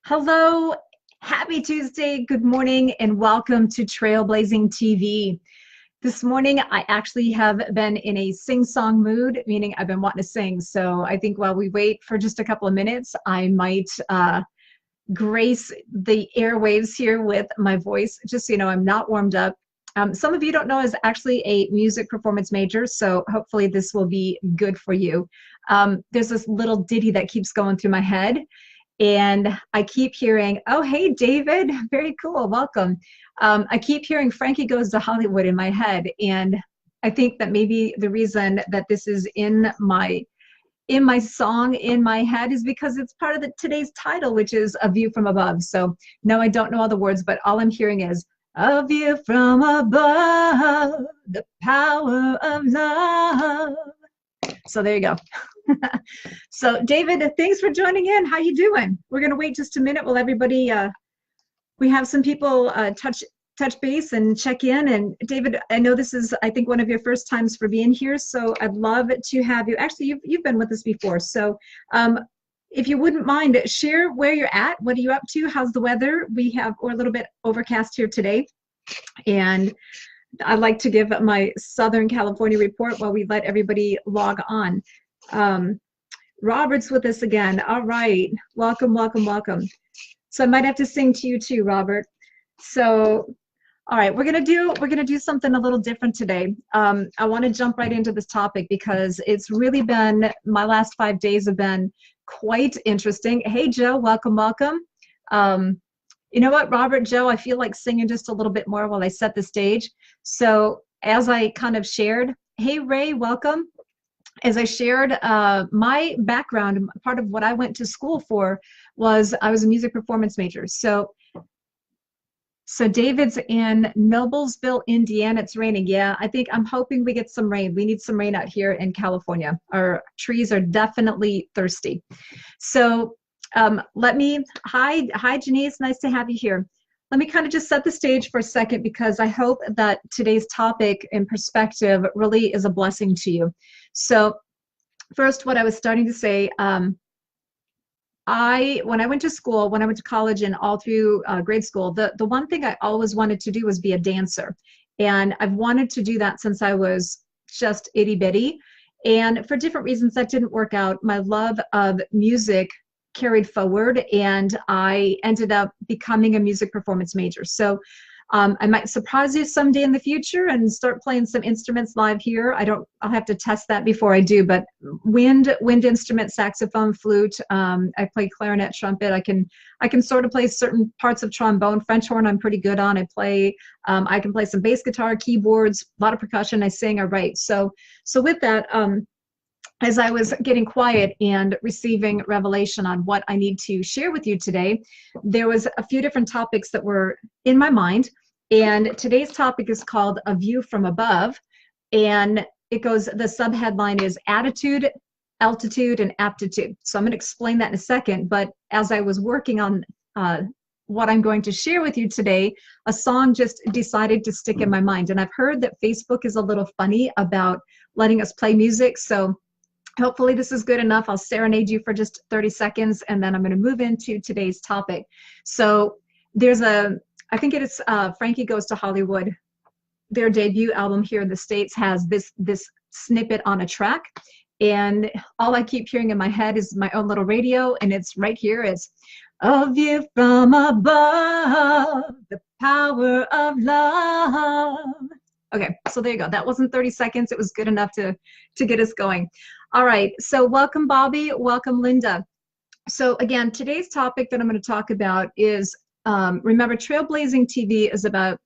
Hello, happy Tuesday, good morning, and welcome to Trailblazing TV. This morning, I actually have been in a sing-song mood, meaning I've been wanting to sing. So I think while we wait for just a couple of minutes, I might grace the airwaves here with my voice, just so you know I'm not warmed up. Some of you don't know I was actually a music performance major, so hopefully this will be good for you. There's this little ditty that keeps going through my head, and I keep hearing, oh, hey, David, very cool, welcome. I keep hearing Frankie Goes to Hollywood in my head, and I think that maybe the reason that this is in my song in my head is because it's part of today's title, which is A View from Above. So no, I don't know all the words, but all I'm hearing is a view from above, the power of love. So there you go. So David, thanks for joining in. How you doing? We're going to wait just a minute while everybody, we have some people touch base and check in. And David, I know this is, I think, one of your first times for being here, so I'd love to have you. Actually, you've been with us before, so if you wouldn't mind, share where you're at. What are you up to? How's the weather? We're a little bit overcast here today, and I'd like to give my Southern California report while we let everybody log on. Robert's with us again. All right, welcome, welcome, welcome. So I might have to sing to you too, Robert. So, all right, we're gonna do something a little different today. I want to jump right into this topic because it's really been, my last 5 days have been quite interesting. Hey, Joe, welcome, welcome. You know what, Robert, Joe, I feel like singing just a little bit more while I set the stage. So as I kind of shared, hey, Ray, welcome. As I shared, my background, part of what I went to school for was I was a music performance major. So David's in Noblesville, Indiana. It's raining. Yeah, I'm hoping we get some rain. We need some rain out here in California. Our trees are definitely thirsty. So hi Janice, nice to have you here. Let me kind of just set the stage for a second because I hope that today's topic and perspective really is a blessing to you. So first, what I was starting to say, when I went to school, when I went to college and all through grade school, the one thing I always wanted to do was be a dancer. And I've wanted to do that since I was just itty bitty. And for different reasons that didn't work out. My love of music carried forward, and I ended up becoming a music performance major. So I might surprise you someday in the future and start playing some instruments live here. I'll have to test that before I do, but wind instrument, saxophone, flute, I play clarinet, trumpet. I can sort of play certain parts of trombone. French horn I'm pretty good on. I can play some bass guitar, keyboards, a lot of percussion. I sing, I write. So with that, as I was getting quiet and receiving revelation on what I need to share with you today, there was a few different topics that were in my mind. And today's topic is called A View from Above. And it goes, the subheadline is Attitude, Altitude, and Aptitude. So I'm going to explain that in a second. But as I was working on what I'm going to share with you today, a song just decided to stick in my mind. And I've heard that Facebook is a little funny about letting us play music. So hopefully this is good enough. I'll serenade you for just 30 seconds, and then I'm going to move into today's topic. So there's I think it is Frankie Goes to Hollywood. Their debut album here in the States has this snippet on a track. And all I keep hearing in my head is my own little radio, and it's right here. It's a view from above, the power of love. Okay, so there you go. That wasn't 30 seconds. It was good enough to get us going. All right, so welcome, Bobby. Welcome, Linda. So again, today's topic that I'm going to talk about is, remember, Trailblazing TV is about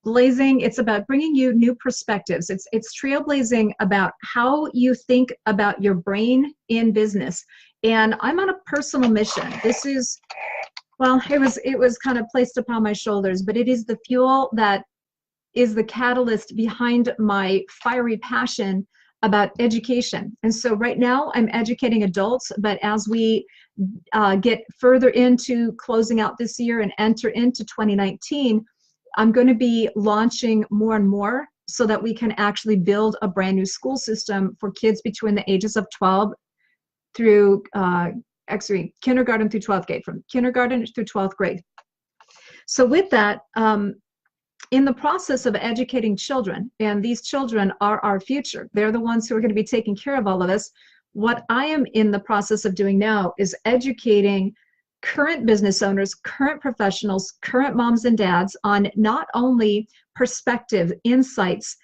blazing. It's about bringing you new perspectives. It's trailblazing about how you think about your brain in business. And I'm on a personal mission. This is, well, it was kind of placed upon my shoulders, but it is the fuel that is the catalyst behind my fiery passion about education. And so right now I'm educating adults, but as we get further into closing out this year and enter into 2019, I'm going to be launching more and more so that we can actually build a brand new school system for kids between the ages of 12 through actually kindergarten through 12th grade, from kindergarten through 12th grade. So with that, in the process of educating children, and these children are our future, they're the ones who are going to be taking care of all of us. What I am in the process of doing now is educating current business owners, current professionals, current moms and dads on not only perspective, insights,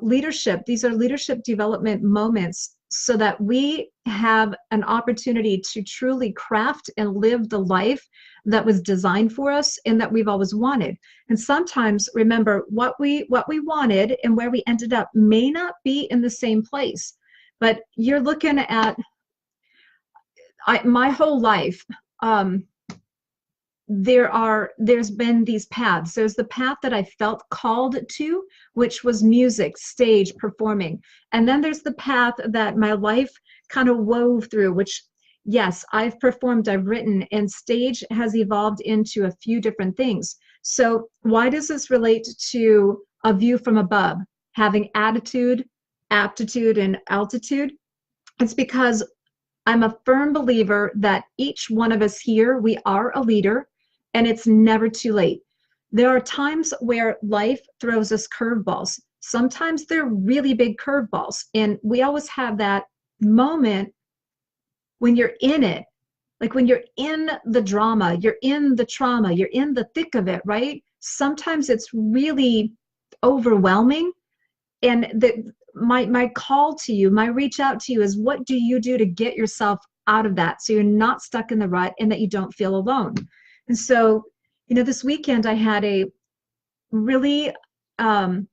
leadership. These are leadership development moments so that we have an opportunity to truly craft and live the life that was designed for us and that we've always wanted. And sometimes, remember, what we wanted and where we ended up may not be in the same place. But you're looking at my whole life. There's been these paths. There's the path that I felt called to, which was music, stage, performing. And then there's the path that my life kind of wove through, which, yes, I've performed, I've written, and stage has evolved into a few different things. So why does this relate to a view from above, having attitude, aptitude, and altitude? It's because I'm a firm believer that each one of us here, we are a leader, and it's never too late. There are times where life throws us curveballs. Sometimes they're really big curveballs, and we always have that moment when you're in it, like when you're in the drama, you're in the trauma, you're in the thick of it, right? Sometimes it's really overwhelming, and my call to you, my reach out to you is, what do you do to get yourself out of that so you're not stuck in the rut and that you don't feel alone? And so, this weekend I had a really, it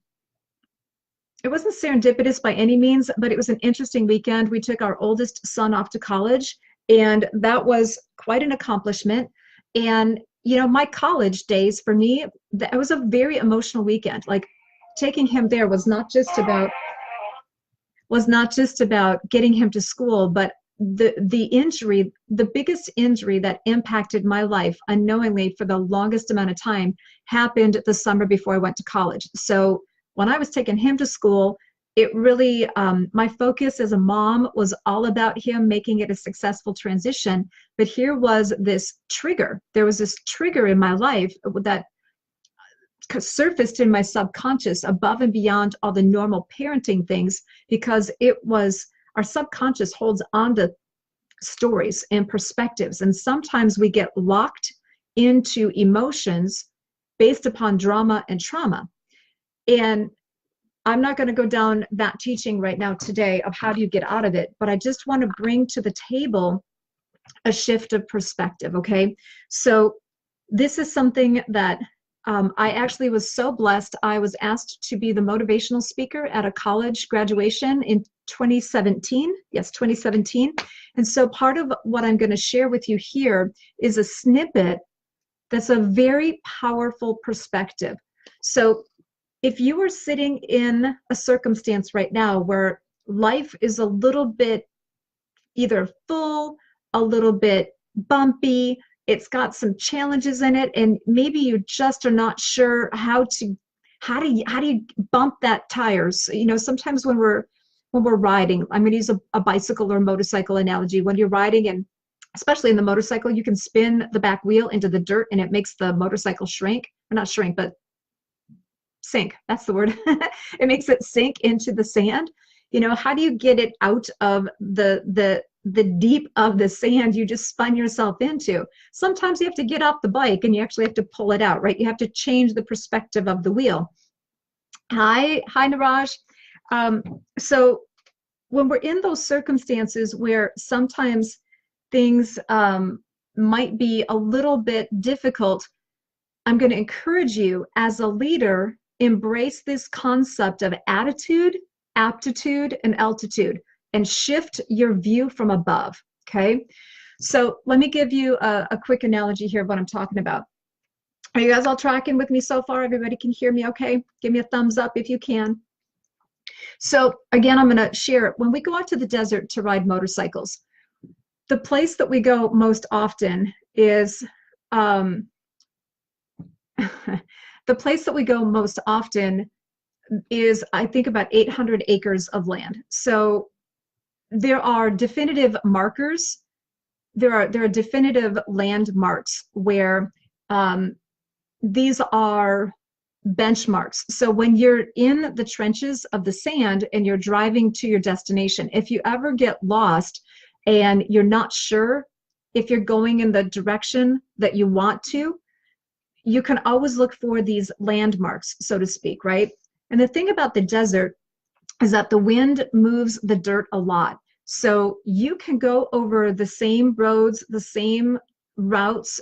wasn't serendipitous by any means, but it was an interesting weekend. We took our oldest son off to college, and that was quite an accomplishment. And, my college days, for me, that was a very emotional weekend. Like, taking him there was not just about getting him to school, but the injury, the biggest injury that impacted my life unknowingly for the longest amount of time happened the summer before I went to college. So when I was taking him to school, it really, my focus as a mom was all about him making it a successful transition. But here was this trigger. There was this trigger in my life that surfaced in my subconscious above and beyond all the normal parenting things, because our subconscious holds on to stories and perspectives. And sometimes we get locked into emotions based upon drama and trauma. And I'm not going to go down that teaching right now today of how do you get out of it, but I just want to bring to the table a shift of perspective, okay? So this is something that I actually was so blessed. I was asked to be the motivational speaker at a college graduation in 2017. Yes, 2017. And so part of what I'm going to share with you here is a snippet that's a very powerful perspective. So if you are sitting in a circumstance right now where life is a little bit either full, a little bit bumpy, it's got some challenges in it, and maybe you just are not sure how do you bump that tires. Sometimes when we're riding, I'm going to use a bicycle or motorcycle analogy. When you're riding, and especially in the motorcycle, you can spin the back wheel into the dirt and it makes the motorcycle shrink, or not shrink, but sink. That's the word. It makes it sink into the sand. How do you get it out of the deep of the sand you just spun yourself into? Sometimes you have to get off the bike and you actually have to pull it out, right? You have to change the perspective of the wheel. Hi, Niraj. So when we're in those circumstances where sometimes things might be a little bit difficult, I'm going to encourage you as a leader, embrace this concept of attitude, aptitude, and altitude, and shift your view from above, okay? So let me give you a quick analogy here of what I'm talking about. Are you guys all tracking with me so far? Everybody can hear me okay? Give me a thumbs up if you can. So again, I'm going to share, when we go out to the desert to ride motorcycles, the place that we go most often is, the place that we go most often is, I think, about 800 acres of land. So there are definitive markers there are definitive landmarks where these are benchmarks. So when you're in the trenches of the sand and you're driving to your destination, if you ever get lost and you're not sure if you're going in the direction that you want to, you can always look for these landmarks, so to speak, right? And the thing about the desert is that the wind moves the dirt a lot. So you can go over the same roads, the same routes,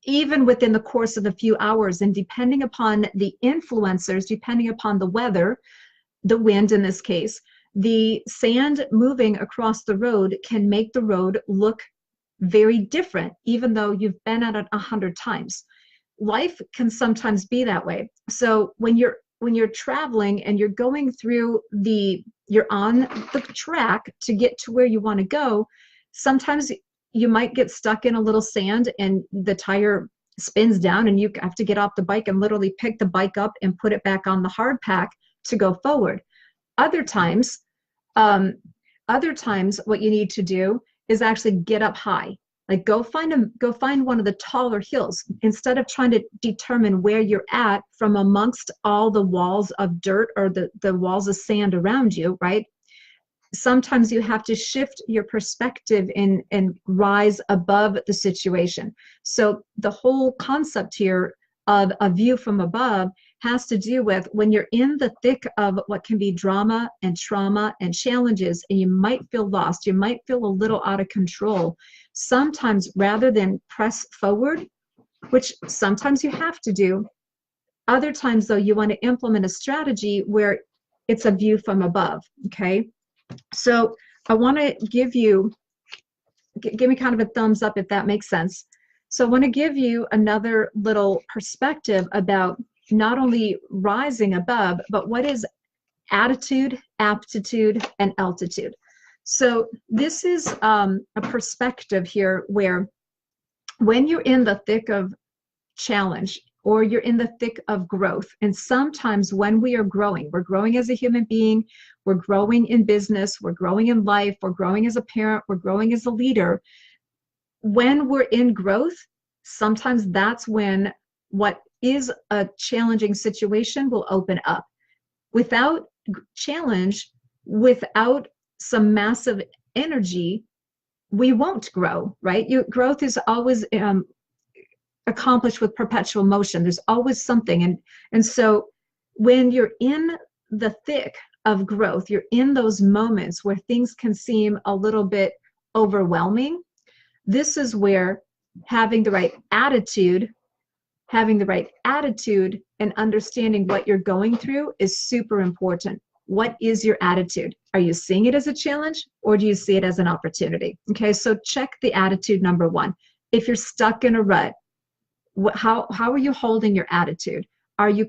even within the course of a few hours. And depending upon the influencers, depending upon the weather, the wind in this case, the sand moving across the road can make the road look very different, even though you've been at it 100 times. Life can sometimes be that way. So when you're traveling and you're going through you're on the track to get to where you want to go, sometimes you might get stuck in a little sand and the tire spins down and you have to get off the bike and literally pick the bike up and put it back on the hard pack to go forward. Other times what you need to do is actually get up high. Like go find one of the taller hills instead of trying to determine where you're at from amongst all the walls of dirt or the walls of sand around you, right? Sometimes you have to shift your perspective and rise above the situation. So the whole concept here of a view from above has to do with when you're in the thick of what can be drama and trauma and challenges, and you might feel lost, you might feel a little out of control. Sometimes rather than press forward, which sometimes you have to do, other times though you want to implement a strategy where it's a view from above, okay? So I want to give me kind of a thumbs up if that makes sense. So I want to give you another little perspective about not only rising above, but what is attitude, aptitude, and altitude. So this is a perspective here where when you're in the thick of challenge or you're in the thick of growth, and sometimes when we're growing as a human being, we're growing in business, we're growing in life, we're growing as a parent, we're growing as a leader. When we're in growth, sometimes that's when what is a challenging situation will open up. Without challenge, without some massive energy, we won't grow, right? Growth is always accomplished with perpetual motion. There's always something. And so when you're in the thick of growth, you're in those moments where things can seem a little bit overwhelming. This is where having the right attitude and understanding what you're going through is super important. What is your attitude? Are you seeing it as a challenge or do you see it as an opportunity? Okay, so check the attitude number one. If you're stuck in a rut, how are you holding your attitude? Are you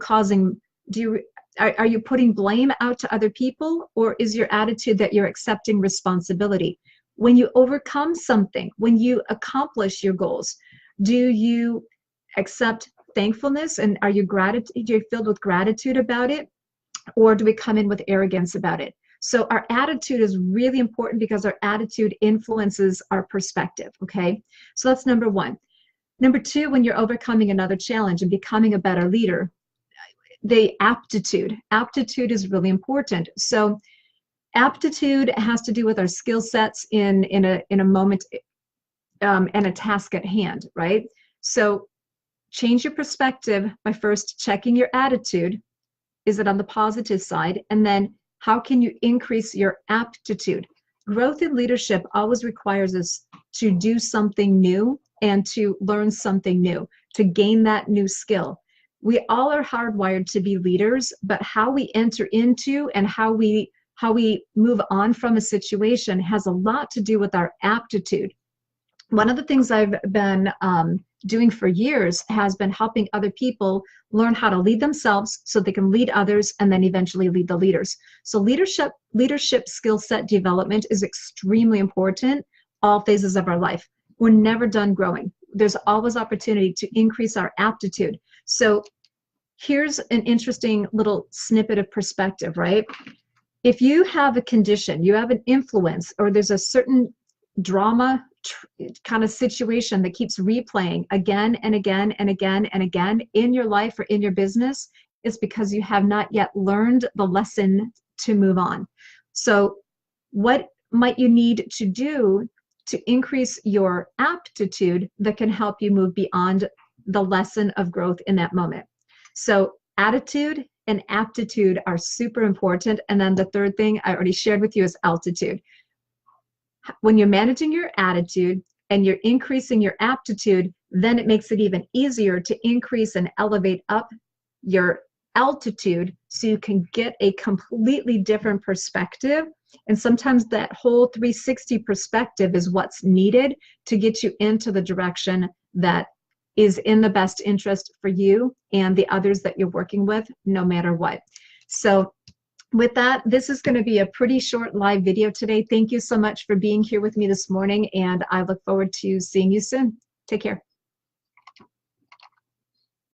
are you putting blame out to other people, or is your attitude that you're accepting responsibility? When you overcome something, when you accomplish your goals, do you accept thankfulness and are you filled with gratitude about it, or do we come in with arrogance about it? So our attitude is really important because our attitude influences our perspective, okay? So that's number one. Number two, when you're overcoming another challenge and becoming a better leader, the aptitude is really important. So aptitude has to do with our skill sets in a moment and a task at hand, right? So change your perspective by first checking your attitude. Is it on the positive side? And then how can you increase your aptitude? Growth in leadership always requires us to do something new and to learn something new, to gain that new skill. We all are hardwired to be leaders, but how we enter into and how we move on from a situation has a lot to do with our aptitude. One of the things I've been doing for years has been helping other people learn how to lead themselves so they can lead others and then eventually lead the leaders. So leadership skill set development is extremely important all phases of our life. We're never done growing. There's always opportunity to increase our aptitude. So here's an interesting little snippet of perspective, right? If you have a condition, you have an influence, or there's a certain drama kind of situation that keeps replaying again and again and again and again in your life or in your business, is because you have not yet learned the lesson to move on. So what might you need to do to increase your aptitude that can help you move beyond the lesson of growth in that moment? So attitude and aptitude are super important. And then the third thing I already shared with you is altitude. When you're managing your attitude and you're increasing your aptitude, then it makes it even easier to increase and elevate up your altitude so you can get a completely different perspective. And sometimes that whole 360 perspective is what's needed to get you into the direction that is in the best interest for you and the others that you're working with, no matter what. So with that, this is going to be a pretty short live video today. Thank you so much for being here with me this morning, and I look forward to seeing you soon. Take care.